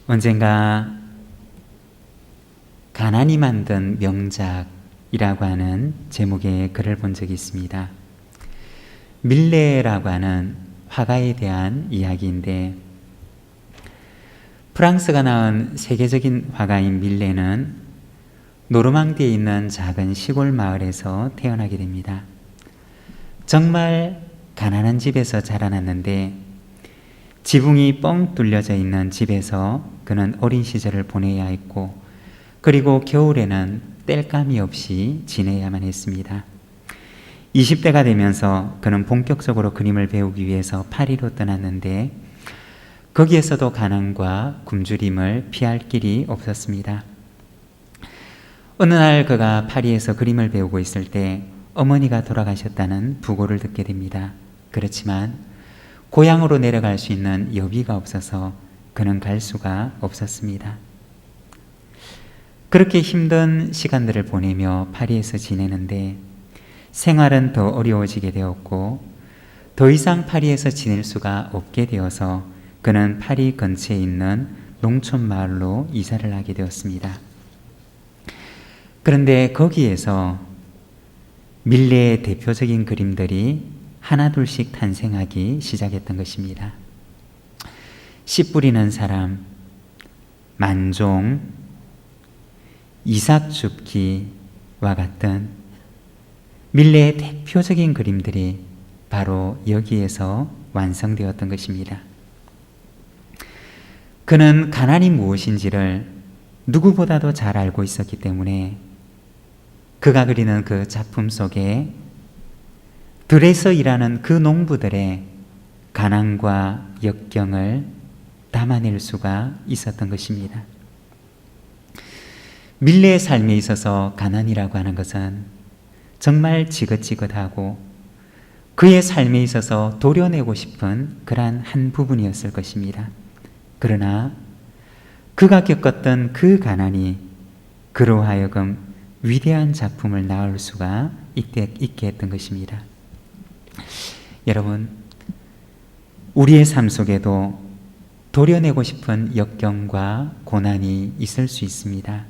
언젠가 가난이 만든 명작이라고 하는 제목의 글을 본 적이 있습니다. 밀레라고 하는 화가에 대한 이야기인데, 프랑스가 낳은 세계적인 화가인 밀레는 노르망디에 있는 작은 시골 마을에서 태어나게 됩니다. 정말 가난한 집에서 자라났는데, 지붕이 뻥 뚫려져 있는 집에서 그는 어린 시절을 보내야 했고, 그리고 겨울에는 땔감이 없이 지내야만 했습니다. 20대가 되면서 그는 본격적으로 그림을 배우기 위해서 파리로 떠났는데, 거기에서도 가난과 굶주림을 피할 길이 없었습니다. 어느 날 그가 파리에서 그림을 배우고 있을 때 어머니가 돌아가셨다는 부고를 듣게 됩니다. 그렇지만 고향으로 내려갈 수 있는 여비가 없어서 그는 갈 수가 없었습니다. 그렇게 힘든 시간들을 보내며 파리에서 지내는데, 생활은 더 어려워지게 되었고, 더 이상 파리에서 지낼 수가 없게 되어서 그는 파리 근처에 있는 농촌 마을로 이사를 하게 되었습니다. 그런데 거기에서 밀레의 대표적인 그림들이 하나둘씩 탄생하기 시작했던 것입니다. 씨 뿌리는 사람, 만종, 이삭 줍기와 같은 밀레의 대표적인 그림들이 바로 여기에서 완성되었던 것입니다. 그는 가난이 무엇인지를 누구보다도 잘 알고 있었기 때문에 그가 그리는 그 작품 속에 들에서 일하는 그 농부들의 가난과 역경을 담아낼 수가 있었던 것입니다. 밀레의 삶에 있어서 가난이라고 하는 것은 정말 지긋지긋하고 그의 삶에 있어서 도려내고 싶은 그러한 한 부분이었을 것입니다. 그러나 그가 겪었던 그 가난이 그로 하여금 위대한 작품을 낳을 수가 있게 했던 것입니다. 여러분, 우리의 삶 속에도 도려내고 싶은 역경과 고난이 있을 수 있습니다.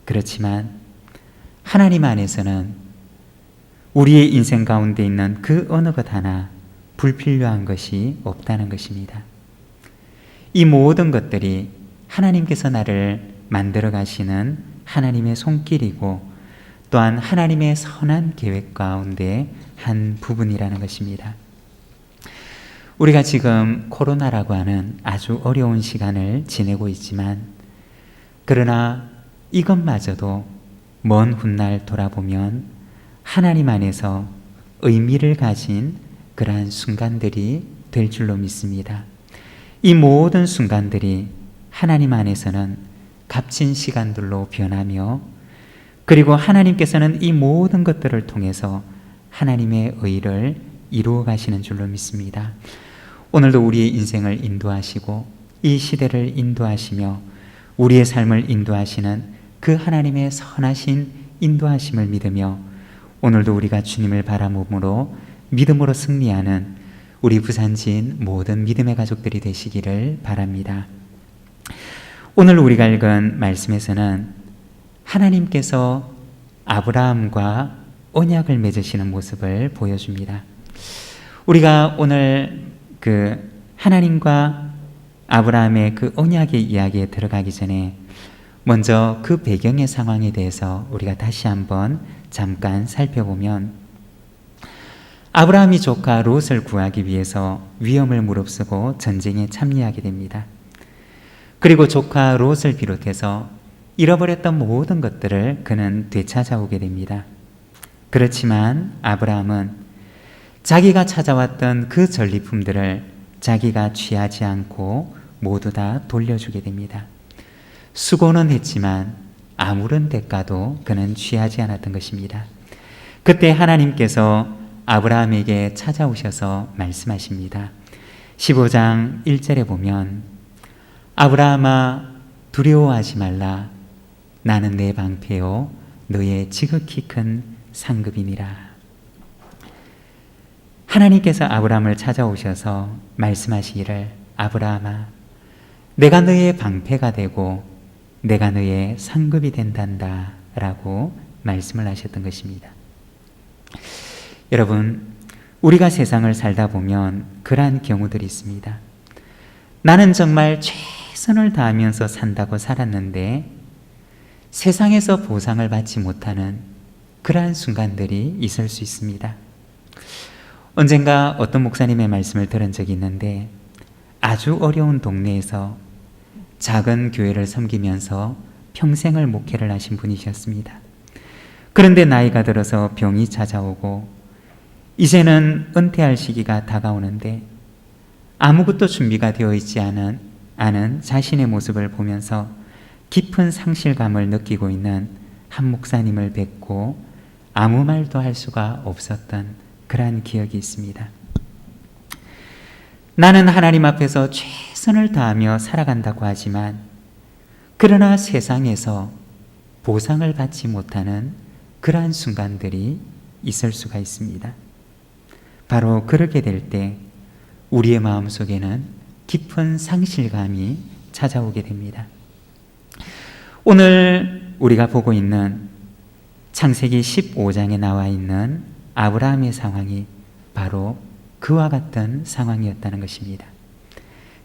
그렇지만 하나님 안에서는 우리의 인생 가운데 있는 그 어느 것 하나 불필요한 것이 없다는 것입니다. 이 모든 것들이 하나님께서 나를 만들어 가시는 하나님의 손길이고, 또한 하나님의 선한 계획 가운데 한 부분이라는 것입니다. 우리가 지금 코로나라고 하는 아주 어려운 시간을 지내고 있지만, 그러나 이것마저도 먼 훗날 돌아보면 하나님 안에서 의미를 가진 그러한 순간들이 될 줄로 믿습니다. 이 모든 순간들이 하나님 안에서는 값진 시간들로 변하며, 그리고 하나님께서는 이 모든 것들을 통해서 하나님의 의를 이루어 가시는 줄로 믿습니다. 오늘도 우리의 인생을 인도하시고 이 시대를 인도하시며 우리의 삶을 인도하시는 그 하나님의 선하신 인도하심을 믿으며, 오늘도 우리가 주님을 바라봄으로 믿음으로 승리하는 우리 부산지인 모든 믿음의 가족들이 되시기를 바랍니다. 오늘 우리가 읽은 말씀에서는 하나님께서 아브라함과 언약을 맺으시는 모습을 보여줍니다. 우리가 오늘 그 하나님과 아브라함의 그 언약의 이야기에 들어가기 전에 먼저 그 배경의 상황에 대해서 우리가 다시 한번 잠깐 살펴보면, 아브라함이 조카 롯을 구하기 위해서 위험을 무릅쓰고 전쟁에 참여하게 됩니다. 그리고 조카 롯을 비롯해서 잃어버렸던 모든 것들을 그는 되찾아오게 됩니다. 그렇지만 아브라함은 자기가 찾아왔던 그 전리품들을 자기가 취하지 않고 모두 다 돌려주게 됩니다. 수고는 했지만 아무런 대가도 그는 취하지 않았던 것입니다. 그때 하나님께서 아브라함에게 찾아오셔서 말씀하십니다. 15장 1절에 보면, 아브라함아 두려워하지 말라. 나는 내 방패요 너의 지극히 큰 상급이니라. 하나님께서 아브라함을 찾아오셔서 말씀하시기를, 아브라함아 내가 너의 방패가 되고 내가 너의 상급이 된단다 라고 말씀을 하셨던 것입니다. 여러분, 우리가 세상을 살다 보면 그러한 경우들이 있습니다. 나는 정말 최선을 다하면서 산다고 살았는데 세상에서 보상을 받지 못하는 그러한 순간들이 있을 수 있습니다. 언젠가 어떤 목사님의 말씀을 들은 적이 있는데 아주 어려운 동네에서 작은 교회를 섬기면서 평생을 목회를 하신 분이셨습니다. 그런데 나이가 들어서 병이 찾아오고 이제는 은퇴할 시기가 다가오는데 아무것도 준비가 되어 있지 않은 자신의 모습을 보면서 깊은 상실감을 느끼고 있는 한 목사님을 뵙고 아무 말도 할 수가 없었던 그러한 기억이 있습니다. 나는 하나님 앞에서 최선을 다하며 살아간다고 하지만 그러나 세상에서 보상을 받지 못하는 그러한 순간들이 있을 수가 있습니다. 바로 그렇게 될 때 우리의 마음속에는 깊은 상실감이 찾아오게 됩니다. 오늘 우리가 보고 있는 창세기 15장에 나와 있는 아브라함의 상황이 바로 그와 같은 상황이었다는 것입니다.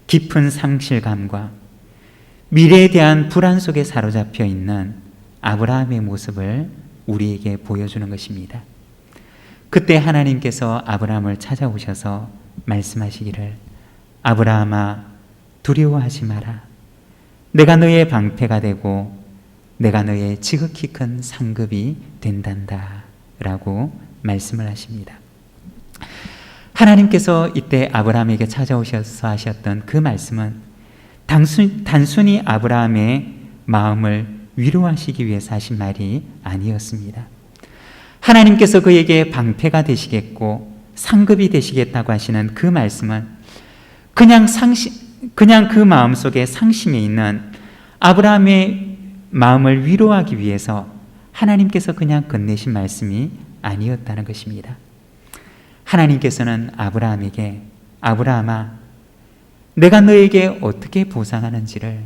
깊은 상실감과 미래에 대한 불안 속에 사로잡혀 있는 아브라함의 모습을 우리에게 보여주는 것입니다. 그때 하나님께서 아브라함을 찾아오셔서 말씀하시기를 아브라함아 두려워하지 마라. 내가 너의 방패가 되고 내가 너의 지극히 큰 상급이 된단다 라고 말씀을 하십니다. 하나님께서 이때 아브라함에게 찾아오셔서 하셨던 그 말씀은 단순히 아브라함의 마음을 위로하시기 위해서 하신 말이 아니었습니다. 하나님께서 그에게 방패가 되시겠고 상급이 되시겠다고 하시는 그 말씀은 그냥 그 마음속에 상심에 있는 아브라함의 마음을 위로하기 위해서 하나님께서 그냥 건네신 말씀이 아니었다는 것입니다. 하나님께서는 아브라함에게 아브라함아 내가 너에게 어떻게 보상하는지를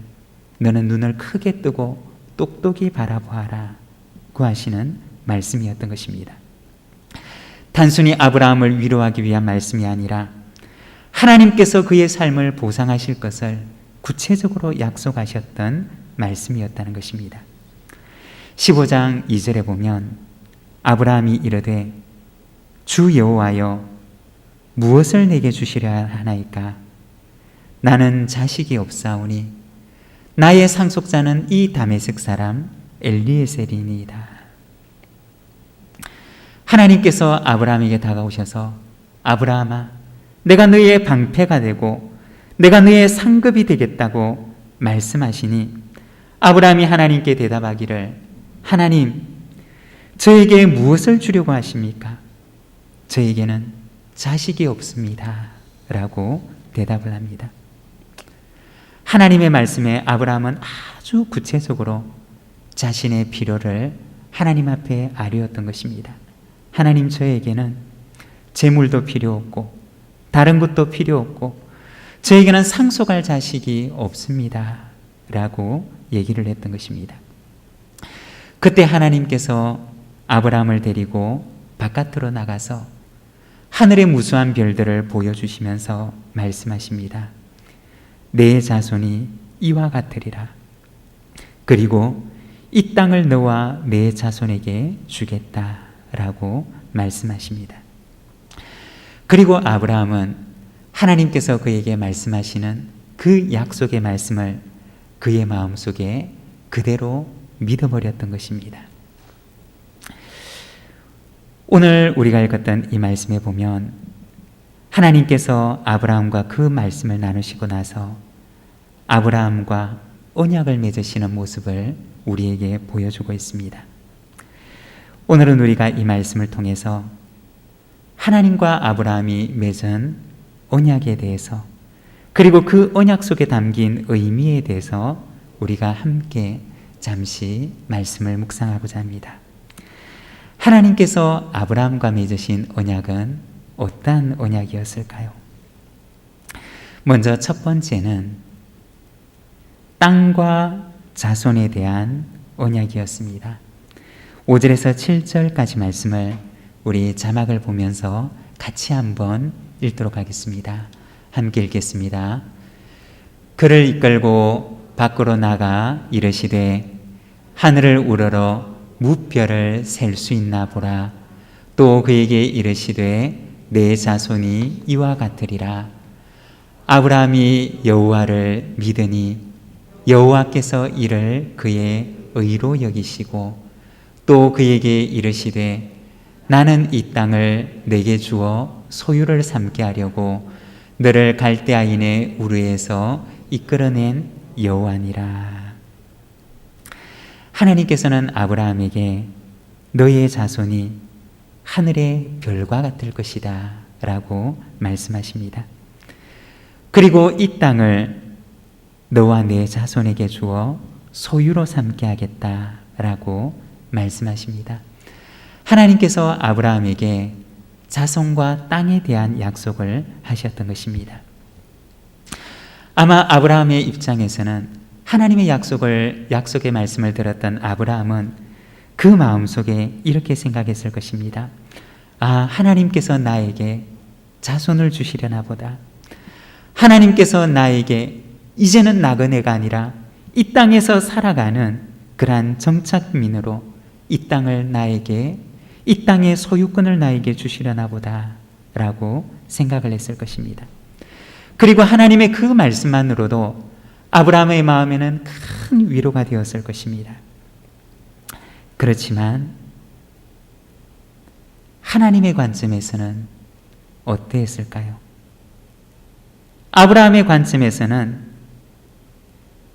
너는 눈을 크게 뜨고 똑똑히 바라보아라 고 하시는 말씀이었던 것입니다. 단순히 아브라함을 위로하기 위한 말씀이 아니라 하나님께서 그의 삶을 보상하실 것을 구체적으로 약속하셨던 말씀이었다는 것입니다. 15장 2절에 보면 아브라함이 이르되 주 여호와여 무엇을 내게 주시려 하나이까 나는 자식이 없사오니 나의 상속자는 이 다메섹 사람 엘리에셀이니이다. 하나님께서 아브라함에게 다가오셔서 아브라함아 내가 너의 방패가 되고 내가 너의 상급이 되겠다고 말씀하시니 아브라함이 하나님께 대답하기를 하나님 저에게 무엇을 주려고 하십니까? 저에게는 자식이 없습니다 라고 대답을 합니다. 하나님의 말씀에 아브라함은 아주 구체적으로 자신의 필요를 하나님 앞에 아뢰었던 것입니다. 하나님 저에게는 재물도 필요 없고 다른 것도 필요 없고 저에게는 상속할 자식이 없습니다 라고 얘기를 했던 것입니다. 그때 하나님께서 아브라함을 데리고 바깥으로 나가서 하늘의 무수한 별들을 보여주시면서 말씀하십니다. 내 자손이 이와 같으리라. 그리고 이 땅을 너와 내 자손에게 주겠다라고 말씀하십니다. 그리고 아브라함은 하나님께서 그에게 말씀하시는 그 약속의 말씀을 그의 마음속에 그대로 믿어버렸던 것입니다. 오늘 우리가 읽었던 이 말씀에 보면 하나님께서 아브라함과 그 말씀을 나누시고 나서 아브라함과 언약을 맺으시는 모습을 우리에게 보여주고 있습니다. 오늘은 우리가 이 말씀을 통해서 하나님과 아브라함이 맺은 언약에 대해서 그리고 그 언약 속에 담긴 의미에 대해서 우리가 함께 잠시 말씀을 묵상하고자 합니다. 하나님께서 아브라함과 맺으신 언약은 어떠한 언약이었을까요? 먼저 첫 번째는 땅과 자손에 대한 언약이었습니다. 5절에서 7절까지 말씀을 우리 자막을 보면서 같이 한번 읽도록 하겠습니다. 함께 읽겠습니다. 그를 이끌고 밖으로 나가 이르시되 하늘을 우러러 무별을 셀 수 있나 보라. 또 그에게 이르시되 내 자손이 이와 같으리라. 아브라함이 여호와를 믿으니 여호와께서 이를 그의 의로 여기시고 또 그에게 이르시되 나는 이 땅을 내게 주어 소유를 삼게 하려고 너를 갈대아인의 우르에서 이끌어낸 여호와니라. 하나님께서는 아브라함에게 너의 자손이 하늘의 별과 같을 것이다 라고 말씀하십니다. 그리고 이 땅을 너와 내 자손에게 주어 소유로 삼게 하겠다 라고 말씀하십니다. 하나님께서 아브라함에게 자손과 땅에 대한 약속을 하셨던 것입니다. 아마 아브라함의 입장에서는 하나님의 약속의 말씀을 들었던 아브라함은 그 마음속에 이렇게 생각했을 것입니다. 아, 하나님께서 나에게 자손을 주시려나 보다. 하나님께서 나에게 이제는 나그네가 아니라 이 땅에서 살아가는 그러한 정착민으로 이 땅을 나에게, 이 땅의 소유권을 나에게 주시려나 보다 라고 생각을 했을 것입니다. 그리고 하나님의 그 말씀만으로도 아브라함의 마음에는 큰 위로가 되었을 것입니다. 그렇지만 하나님의 관점에서는 어땠을까요? 아브라함의 관점에서는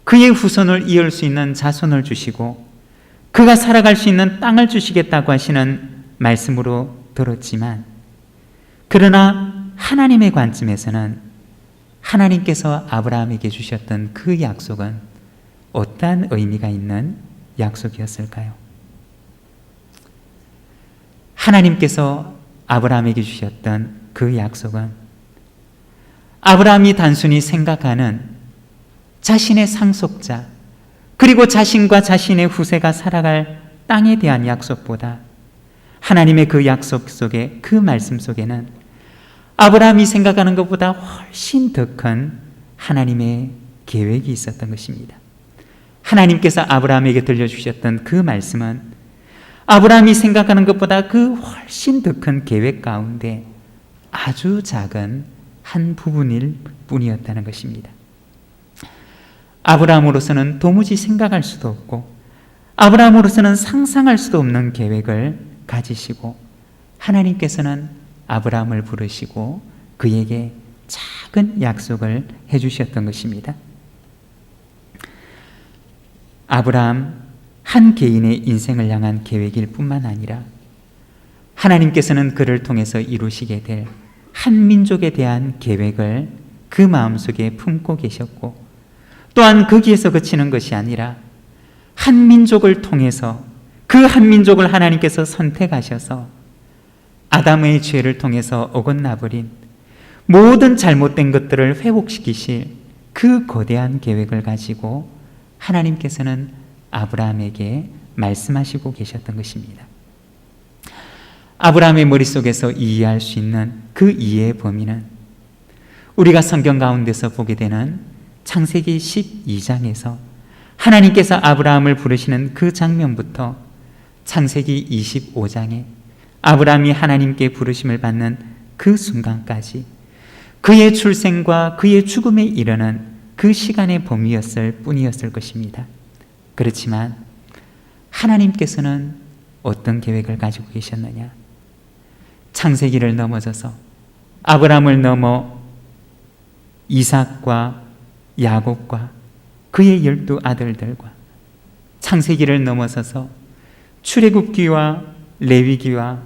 그의 후손을 이을 수 있는 자손을 주시고 그가 살아갈 수 있는 땅을 주시겠다고 하시는 말씀으로 들었지만, 그러나 하나님의 관점에서는 하나님께서 아브라함에게 주셨던 그 약속은 어떠한 의미가 있는 약속이었을까요? 하나님께서 아브라함에게 주셨던 그 약속은 아브라함이 단순히 생각하는 자신의 상속자, 그리고 자신과 자신의 후세가 살아갈 땅에 대한 약속보다 하나님의 그 약속 속에, 그 말씀 속에는 아브라함이 생각하는 것보다 훨씬 더 큰 하나님의 계획이 있었던 것입니다. 하나님께서 아브라함에게 들려주셨던 그 말씀은 아브라함이 생각하는 것보다 그 훨씬 더 큰 계획 가운데 아주 작은 한 부분일 뿐이었다는 것입니다. 아브라함으로서는 도무지 생각할 수도 없고 아브라함으로서는 상상할 수도 없는 계획을 가지시고 하나님께서는 아브라함을 부르시고 그에게 작은 약속을 해주셨던 것입니다. 아브라함 한 개인의 인생을 향한 계획일 뿐만 아니라 하나님께서는 그를 통해서 이루시게 될 한 민족에 대한 계획을 그 마음속에 품고 계셨고, 또한 거기에서 그치는 것이 아니라 한 민족을 통해서 그 한 민족을 하나님께서 선택하셔서 아담의 죄를 통해서 어긋나버린 모든 잘못된 것들을 회복시키실 그 거대한 계획을 가지고 하나님께서는 아브라함에게 말씀하시고 계셨던 것입니다. 아브라함의 머릿속에서 이해할 수 있는 그 이해의 범위는 우리가 성경 가운데서 보게 되는 창세기 12장에서 하나님께서 아브라함을 부르시는 그 장면부터 창세기 25장에 아브라함이 하나님께 부르심을 받는 그 순간까지 그의 출생과 그의 죽음에 이르는 그 시간의 범위였을 뿐이었을 것입니다. 그렇지만 하나님께서는 어떤 계획을 가지고 계셨느냐? 창세기를 넘어서서 아브라함을 넘어 이삭과 야곱과 그의 12 아들들과 창세기를 넘어서서 출애굽기와 레위기와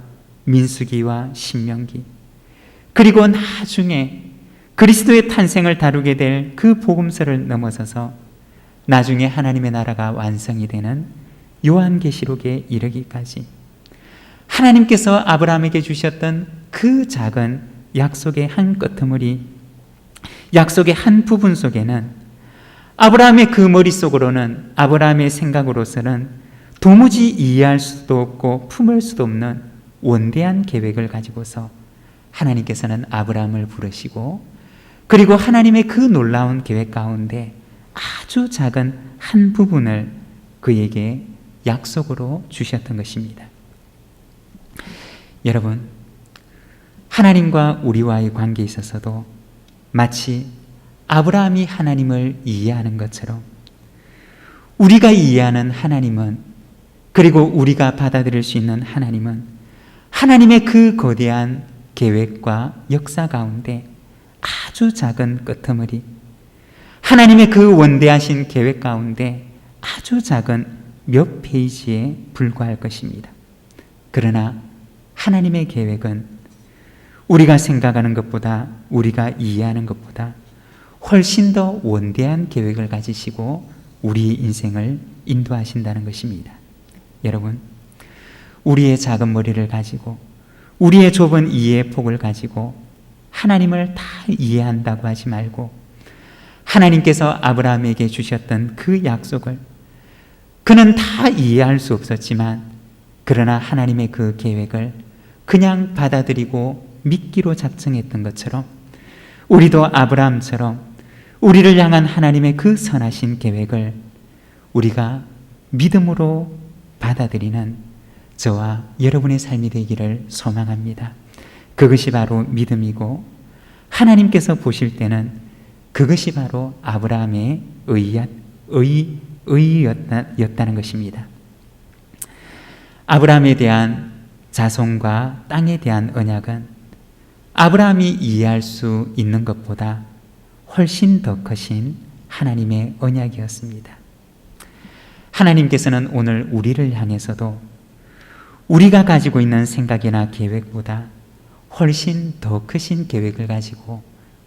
민수기와 신명기, 그리고 나중에 그리스도의 탄생을 다루게 될 그 복음서를 넘어서서 나중에 하나님의 나라가 완성이 되는 요한계시록에 이르기까지 하나님께서 아브라함에게 주셨던 그 작은 약속의 한 끄트머리, 약속의 한 부분 속에는 아브라함의 그 머릿속으로는, 아브라함의 생각으로서는 도무지 이해할 수도 없고 품을 수도 없는 원대한 계획을 가지고서 하나님께서는 아브라함을 부르시고, 그리고 하나님의 그 놀라운 계획 가운데 아주 작은 한 부분을 그에게 약속으로 주셨던 것입니다. 여러분, 하나님과 우리와의 관계에 있어서도 마치 아브라함이 하나님을 이해하는 것처럼 우리가 이해하는 하나님은, 그리고 우리가 받아들일 수 있는 하나님은 하나님의 그 거대한 계획과 역사 가운데 아주 작은 끄트머리, 하나님의 그 원대하신 계획 가운데 아주 작은 몇 페이지에 불과할 것입니다. 그러나 하나님의 계획은 우리가 생각하는 것보다, 우리가 이해하는 것보다 훨씬 더 원대한 계획을 가지시고 우리의 인생을 인도하신다는 것입니다. 여러분, 우리의 작은 머리를 가지고, 우리의 좁은 이해의 폭을 가지고 하나님을 다 이해한다고 하지 말고, 하나님께서 아브라함에게 주셨던 그 약속을 그는 다 이해할 수 없었지만, 그러나 하나님의 그 계획을 그냥 받아들이고 믿기로 작정했던 것처럼 우리도 아브라함처럼 우리를 향한 하나님의 그 선하신 계획을 우리가 믿음으로 받아들이는 저와 여러분의 삶이 되기를 소망합니다. 그것이 바로 믿음이고, 하나님께서 보실 때는 그것이 바로 아브라함의 의였다는 것입니다. 아브라함에 대한 자손과 땅에 대한 언약은 아브라함이 이해할 수 있는 것보다 훨씬 더 크신 하나님의 언약이었습니다. 하나님께서는 오늘 우리를 향해서도 우리가 가지고 있는 생각이나 계획보다 훨씬 더 크신 계획을 가지고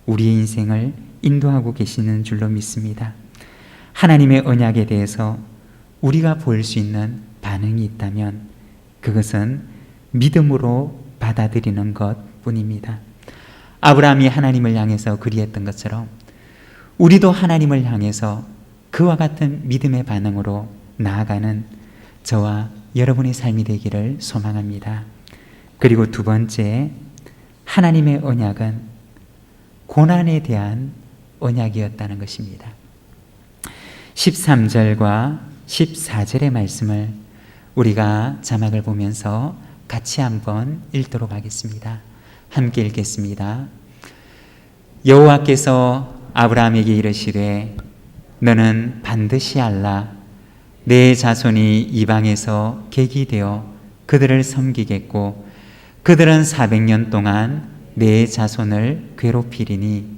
우리의 인생을 인도하고 계시는 줄로 믿습니다. 하나님의 언약에 대해서 우리가 보일 수 있는 반응이 있다면 그것은 믿음으로 받아들이는 것뿐입니다. 아브라함이 하나님을 향해서 그리했던 것처럼 우리도 하나님을 향해서 그와 같은 믿음의 반응으로 나아가는 저와 여러분의 삶이 되기를 소망합니다. 그리고 두 번째, 하나님의 언약은 고난에 대한 언약이었다는 것입니다. 13절과 14절의 말씀을 우리가 자막을 보면서 같이 한번 읽도록 하겠습니다. 함께 읽겠습니다. 여호와께서 아브라함에게 이르시되 너는 반드시 알라. 내 자손이 이방에서 객이 되어 그들을 섬기겠고 그들은 400년 동안 내 자손을 괴롭히리니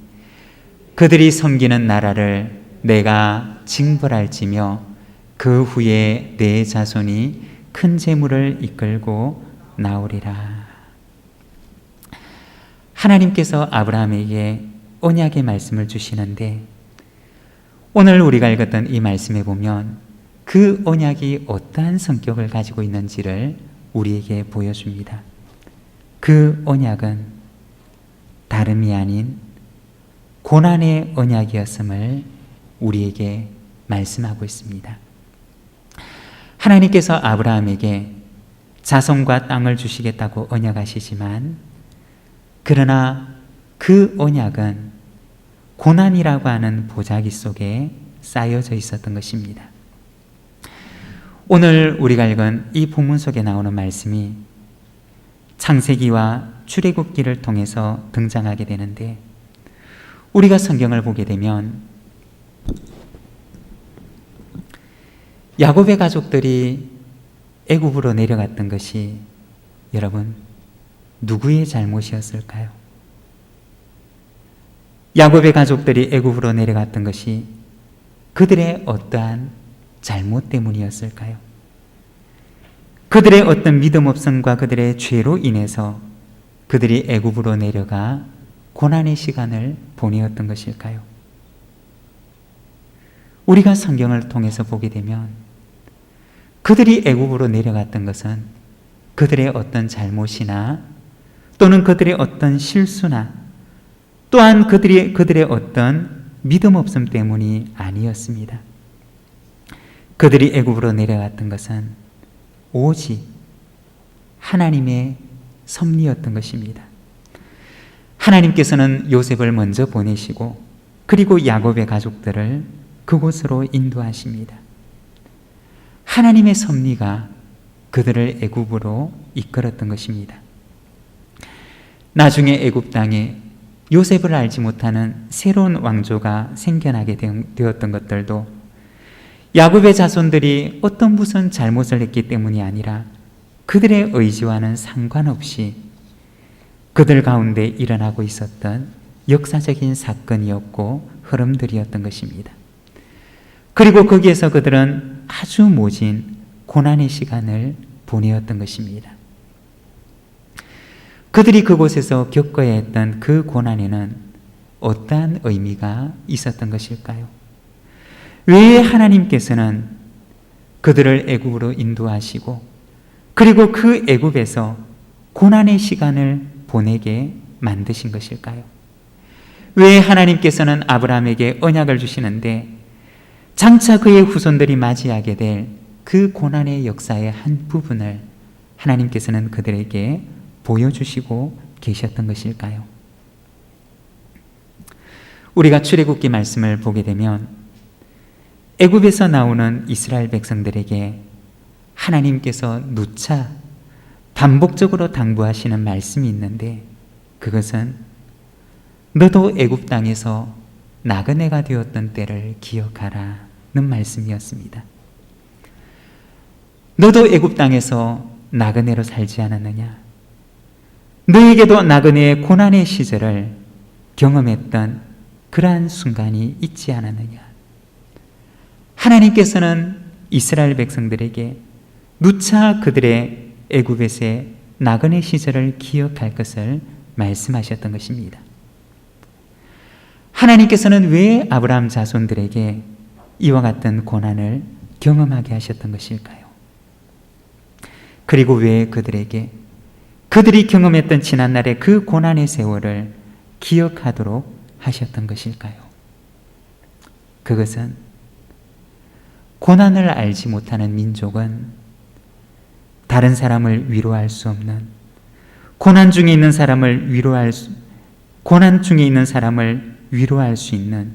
그들이 섬기는 나라를 내가 징벌할지며 그 후에 내 자손이 큰 재물을 이끌고 나오리라. 하나님께서 아브라함에게 언약의 말씀을 주시는데, 오늘 우리가 읽었던 이 말씀에 보면 그 언약이 어떠한 성격을 가지고 있는지를 우리에게 보여줍니다. 그 언약은 다름이 아닌 고난의 언약이었음을 우리에게 말씀하고 있습니다. 하나님께서 아브라함에게 자손과 땅을 주시겠다고 언약하시지만, 그러나 그 언약은 고난이라고 하는 보자기 속에 쌓여져 있었던 것입니다. 오늘 우리가 읽은 이 본문 속에 나오는 말씀이 창세기와 출애굽기를 통해서 등장하게 되는데, 우리가 성경을 보게 되면 야곱의 가족들이 애굽으로 내려갔던 것이 여러분 누구의 잘못이었을까요? 야곱의 가족들이 애굽으로 내려갔던 것이 그들의 어떠한 잘못 때문이었을까요? 그들의 어떤 믿음 없음과 그들의 죄로 인해서 그들이 애굽으로 내려가 고난의 시간을 보내었던 것일까요? 우리가 성경을 통해서 보게 되면 그들이 애굽으로 내려갔던 것은 그들의 어떤 잘못이나 또는 그들의 어떤 실수나 또한 그들의 어떤 믿음 없음 때문이 아니었습니다. 그들이 애굽으로 내려갔던 것은 오직 하나님의 섭리였던 것입니다. 하나님께서는 요셉을 먼저 보내시고 그리고 야곱의 가족들을 그곳으로 인도하십니다. 하나님의 섭리가 그들을 애굽으로 이끌었던 것입니다. 나중에 애굽 땅에 요셉을 알지 못하는 새로운 왕조가 생겨나게 되었던 것들도 야곱의 자손들이 어떤 무슨 잘못을 했기 때문이 아니라 그들의 의지와는 상관없이 그들 가운데 일어나고 있었던 역사적인 사건이었고 흐름들이었던 것입니다. 그리고 거기에서 그들은 아주 모진 고난의 시간을 보내었던 것입니다. 그들이 그곳에서 겪어야 했던 그 고난에는 어떠한 의미가 있었던 것일까요? 왜 하나님께서는 그들을 애굽으로 인도하시고 그리고 그 애굽에서 고난의 시간을 보내게 만드신 것일까요? 왜 하나님께서는 아브라함에게 언약을 주시는데 장차 그의 후손들이 맞이하게 될 그 고난의 역사의 한 부분을 하나님께서는 그들에게 보여주시고 계셨던 것일까요? 우리가 출애굽기 말씀을 보게 되면 애굽에서 나오는 이스라엘 백성들에게 하나님께서 누차 반복적으로 당부하시는 말씀이 있는데 그것은 너도 애굽 땅에서 나그네가 되었던 때를 기억하라는 말씀이었습니다. 너도 애굽 땅에서 나그네로 살지 않았느냐? 너에게도 나그네의 고난의 시절을 경험했던 그러한 순간이 있지 않았느냐? 하나님께서는 이스라엘 백성들에게 누차 그들의 애굽에서의 나그네 시절을 기억할 것을 말씀하셨던 것입니다. 하나님께서는 왜 아브라함 자손들에게 이와 같은 고난을 경험하게 하셨던 것일까요? 그리고 왜 그들에게 그들이 경험했던 지난날의 그 고난의 세월을 기억하도록 하셨던 것일까요? 그것은 고난을 알지 못하는 민족은 다른 사람을 위로할 수 없는, 고난 중에 있는 사람을 위로할 수 있는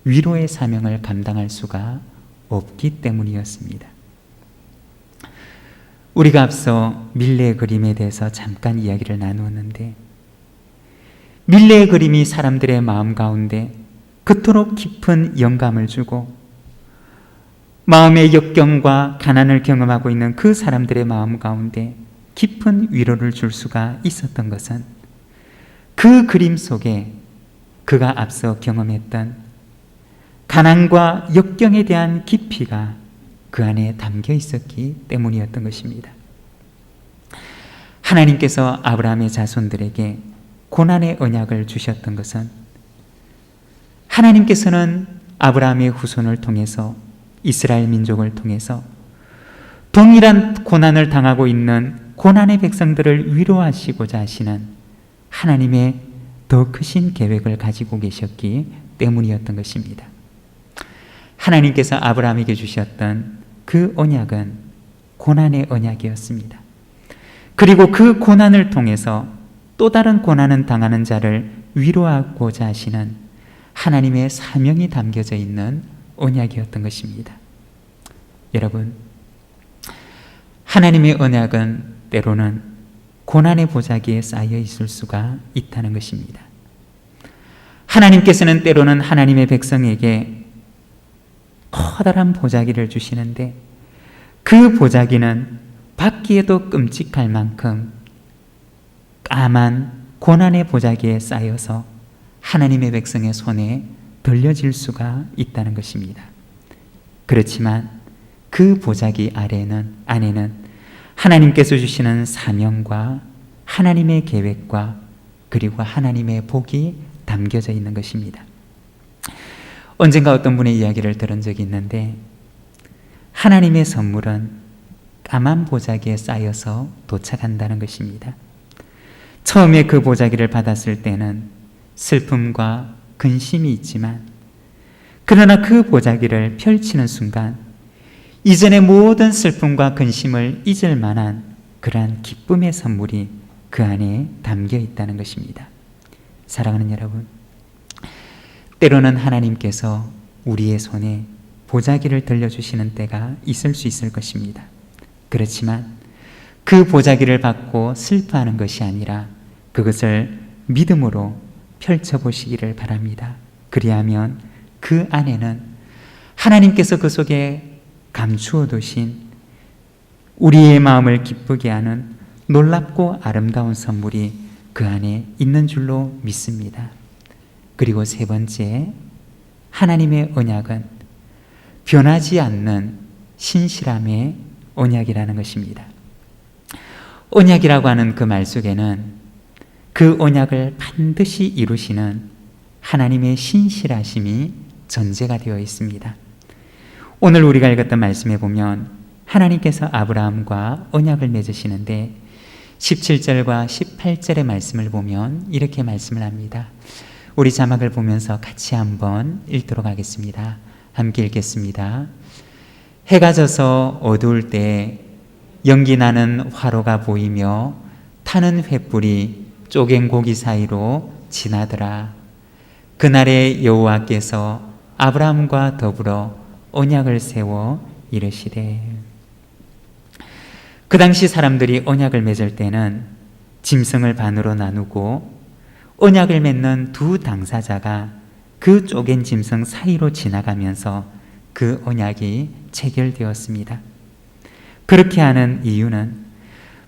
위로의 사명을 감당할 수가 없기 때문이었습니다. 우리가 앞서 밀레의 그림에 대해서 잠깐 이야기를 나누었는데 밀레의 그림이 사람들의 마음 가운데 그토록 깊은 영감을 주고 마음의 역경과 가난을 경험하고 있는 그 사람들의 마음 가운데 깊은 위로를 줄 수가 있었던 것은 그 그림 속에 그가 앞서 경험했던 가난과 역경에 대한 깊이가 그 안에 담겨 있었기 때문이었던 것입니다. 하나님께서 아브라함의 자손들에게 고난의 언약을 주셨던 것은 하나님께서는 아브라함의 후손을 통해서 이스라엘 민족을 통해서 동일한 고난을 당하고 있는 고난의 백성들을 위로하시고자 하시는 하나님의 더 크신 계획을 가지고 계셨기 때문이었던 것입니다. 하나님께서 아브라함에게 주셨던 그 언약은 고난의 언약이었습니다. 그리고 그 고난을 통해서 또 다른 고난을 당하는 자를 위로하고자 하시는 하나님의 사명이 담겨져 있는 언약이었던 것입니다. 여러분, 하나님의 언약은 때로는 고난의 보자기에 쌓여 있을 수가 있다는 것입니다. 하나님께서는 때로는 하나님의 백성에게 커다란 보자기를 주시는데 그 보자기는 받기에도 끔찍할 만큼 까만 고난의 보자기에 쌓여서 하나님의 백성의 손에 들려질 수가 있다는 것입니다. 그렇지만 그 보자기 안에는 하나님께서 주시는 사명과 하나님의 계획과 그리고 하나님의 복이 담겨져 있는 것입니다. 언젠가 어떤 분의 이야기를 들은 적이 있는데 하나님의 선물은 까만 보자기에 쌓여서 도착한다는 것입니다. 처음에 그 보자기를 받았을 때는 슬픔과 근심이 있지만 그러나 그 보자기를 펼치는 순간 이전의 모든 슬픔과 근심을 잊을 만한 그러한 기쁨의 선물이 그 안에 담겨 있다는 것입니다. 사랑하는 여러분, 때로는 하나님께서 우리의 손에 보자기를 들려주시는 때가 있을 수 있을 것입니다. 그렇지만 그 보자기를 받고 슬퍼하는 것이 아니라 그것을 믿음으로 펼쳐보시기를 바랍니다. 그리하면 그 안에는 하나님께서 그 속에 감추어 두신 우리의 마음을 기쁘게 하는 놀랍고 아름다운 선물이 그 안에 있는 줄로 믿습니다. 그리고 세 번째, 하나님의 언약은 변하지 않는 신실함의 언약이라는 것입니다. 언약이라고 하는 그 말 속에는 그 언약을 반드시 이루시는 하나님의 신실하심이 전제가 되어 있습니다. 오늘 우리가 읽었던 말씀에 보면 하나님께서 아브라함과 언약을 맺으시는데 17절과 18절의 말씀을 보면 이렇게 말씀을 합니다. 우리 자막을 보면서 같이 한번 읽도록 하겠습니다. 함께 읽겠습니다. 해가 져서 어두울 때 연기 나는 화로가 보이며 타는 횃불이 쪼갠 고기 사이로 지나더라. 그날에 여호와께서 아브라함과 더불어 언약을 세워 이르시되. 그 당시 사람들이 언약을 맺을 때는 짐승을 반으로 나누고 언약을 맺는 두 당사자가 그 쪼갠 짐승 사이로 지나가면서 그 언약이 체결되었습니다. 그렇게 하는 이유는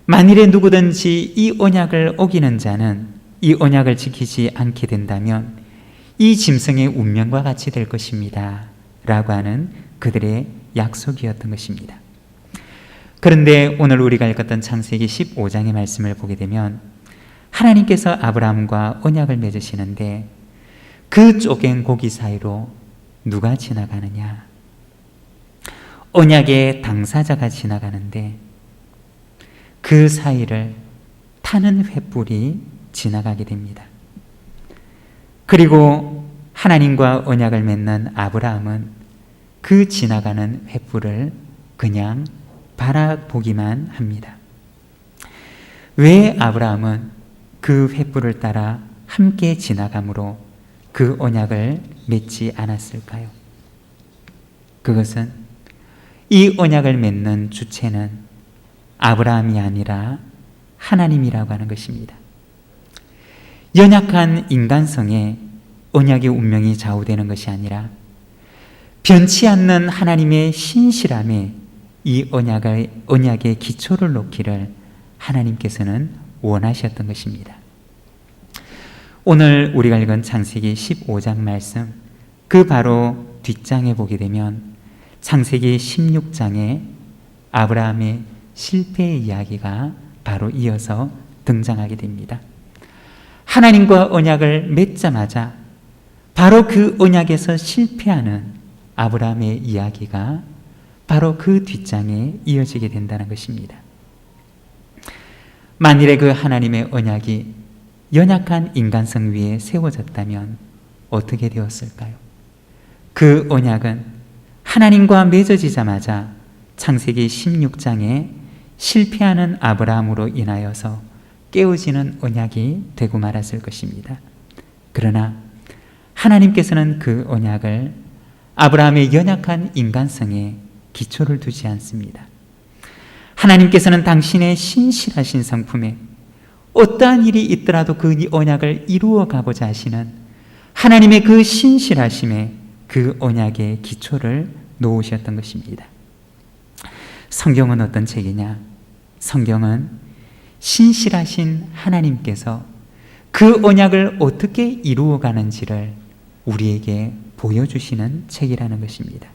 만일에 누구든지 이 언약을 어기는 자는 이 언약을 지키지 않게 된다면 이 짐승의 운명과 같이 될 것입니다 라고 하는 그들의 약속이었던 것입니다. 그런데 오늘 우리가 읽었던 창세기 15장의 말씀을 보게 되면 하나님께서 아브라함과 언약을 맺으시는데 그 쪼갠 고기 사이로 누가 지나가느냐? 언약의 당사자가 지나가는데 그 사이를 타는 횃불이 지나가게 됩니다. 그리고 하나님과 언약을 맺는 아브라함은 그 지나가는 횃불을 그냥 바라보기만 합니다. 왜 아브라함은 그 횃불을 따라 함께 지나감으로 그 언약을 맺지 않았을까요? 그것은 이 언약을 맺는 주체는 아브라함이 아니라 하나님이라고 하는 것입니다. 연약한 인간성에 언약의 운명이 좌우되는 것이 아니라 변치 않는 하나님의 신실함에 이 언약의 기초를 놓기를 하나님께서는 원하셨던 것입니다. 오늘 우리가 읽은 창세기 15장 말씀, 그 바로 뒷장에 보게 되면 창세기 16장에 아브라함의 실패의 이야기가 바로 이어서 등장하게 됩니다. 하나님과 언약을 맺자마자 바로 그 언약에서 실패하는 아브라함의 이야기가 바로 그 뒷장에 이어지게 된다는 것입니다. 만일에 그 하나님의 언약이 연약한 인간성 위에 세워졌다면 어떻게 되었을까요? 그 언약은 하나님과 맺어지자마자 창세기 16장에 실패하는 아브라함으로 인하여서 깨어지는 언약이 되고 말았을 것입니다. 그러나 하나님께서는 그 언약을 아브라함의 연약한 인간성에 기초를 두지 않습니다. 하나님께서는 당신의 신실하신 성품에 어떠한 일이 있더라도 그 언약을 이루어 가고자 하시는 하나님의 그 신실하심에 그 언약의 기초를 놓으셨던 것입니다. 성경은 어떤 책이냐? 성경은 신실하신 하나님께서 그 언약을 어떻게 이루어 가는지를 우리에게 보여주시는 책이라는 것입니다.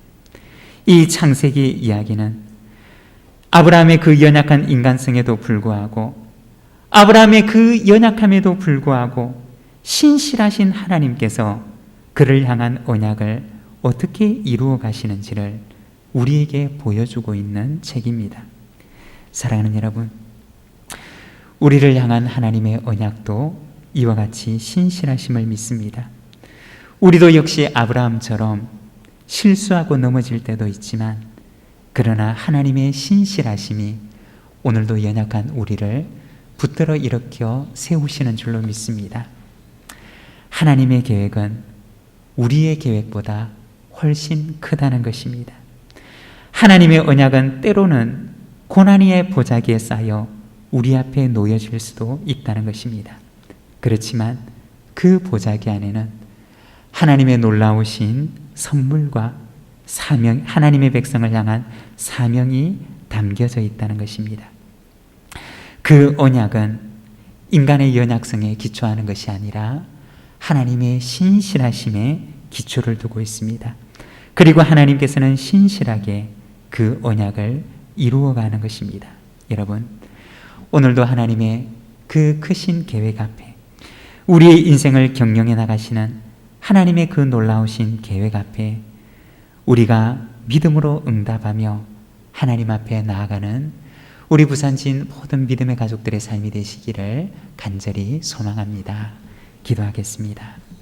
이 창세기 이야기는 아브라함의 그 연약한 인간성에도 불구하고 아브라함의 그 연약함에도 불구하고 신실하신 하나님께서 그를 향한 언약을 어떻게 이루어 가시는지를 우리에게 보여주고 있는 책입니다. 사랑하는 여러분, 우리를 향한 하나님의 언약도 이와 같이 신실하심을 믿습니다. 우리도 역시 아브라함처럼 실수하고 넘어질 때도 있지만 그러나 하나님의 신실하심이 오늘도 연약한 우리를 붙들어 일으켜 세우시는 줄로 믿습니다. 하나님의 계획은 우리의 계획보다 훨씬 크다는 것입니다. 하나님의 언약은 때로는 고난 위의 보자기에 쌓여 우리 앞에 놓여질 수도 있다는 것입니다. 그렇지만 그 보자기 안에는 하나님의 놀라우신 선물과 사명, 하나님의 백성을 향한 사명이 담겨져 있다는 것입니다. 그 언약은 인간의 연약성에 기초하는 것이 아니라 하나님의 신실하심에 기초를 두고 있습니다. 그리고 하나님께서는 신실하게 그 언약을 이루어가는 것입니다. 여러분, 오늘도 하나님의 그 크신 계획 앞에 우리의 인생을 경영해 나가시는 하나님의 그 놀라우신 계획 앞에 우리가 믿음으로 응답하며 하나님 앞에 나아가는 우리 부산진 모든 믿음의 가족들의 삶이 되시기를 간절히 소망합니다. 기도하겠습니다.